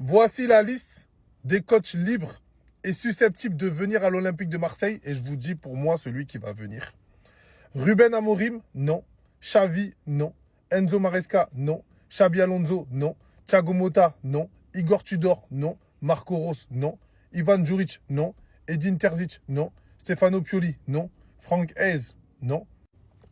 Voici la liste des coachs libres et susceptibles de venir à l'Olympique de Marseille. Et je vous dis pour moi celui qui va venir. Ruben Amorim, non. Xavi, non. Enzo Maresca, non. Xabi Alonso, non. Thiago Motta, non. Igor Tudor, non. Marco Rose, non. Ivan Djuric, non. Edin Terzic, non. Stefano Pioli, non. Franck Hez, non.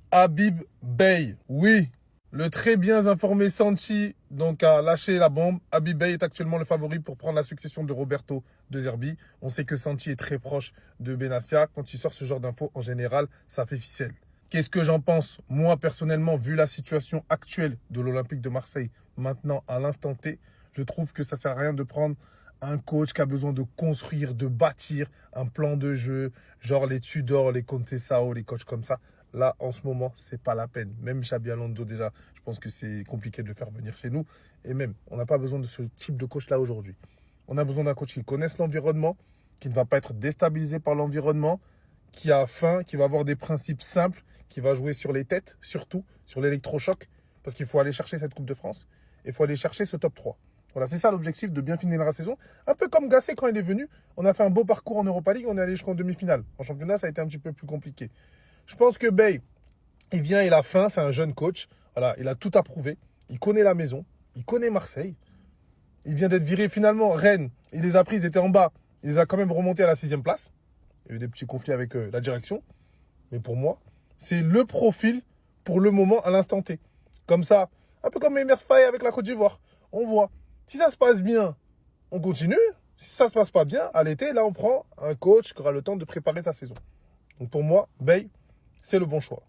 Habib Bey, oui. Le très bien informé Santi donc, a lâché la bombe. Habib Bey est actuellement le favori pour prendre la succession de Roberto De Zerbi. On sait que Santi est très proche de Benassia. Quand il sort ce genre d'infos, en général, ça fait ficelle. Qu'est-ce que j'en pense? Moi, personnellement, vu la situation actuelle de l'Olympique de Marseille, maintenant, à l'instant T, je trouve que ça ne sert à rien de prendre un coach qui a besoin de construire, de bâtir un plan de jeu, genre les Tudor, les Conceição, les coachs comme ça. Là, en ce moment, c'est pas la peine. Même Xabi Alonso, déjà, je pense que c'est compliqué de le faire venir chez nous. Et même, on n'a pas besoin de ce type de coach-là aujourd'hui. On a besoin d'un coach qui connaisse l'environnement, qui ne va pas être déstabilisé par l'environnement, qui a faim, qui va avoir des principes simples, qui va jouer sur les têtes, surtout sur l'électrochoc, parce qu'il faut aller chercher cette Coupe de France. Et il faut aller chercher ce top 3. Voilà, c'est ça l'objectif, de bien finir la saison. Un peu comme Gasset quand il est venu. On a fait un beau parcours en Europa League, on est allé jusqu'en demi-finale. En championnat, ça a été un petit peu plus compliqué. Je pense que Bey, il vient, il a faim, c'est un jeune coach. Voilà, il a tout approuvé. Il connaît la maison, il connaît Marseille. Il vient d'être viré finalement. Rennes, il les a pris, ils étaient en bas. Il les a quand même remontés à la 6e place. Il y a eu des petits conflits avec la direction. Mais pour moi, c'est le profil pour le moment à l'instant T. Comme ça, un peu comme Emers Faye avec la Côte d'Ivoire. On voit. Si ça se passe bien, on continue. Si ça se passe pas bien, à l'été, là, on prend un coach qui aura le temps de préparer sa saison. Donc pour moi, Bey, c'est le bon choix.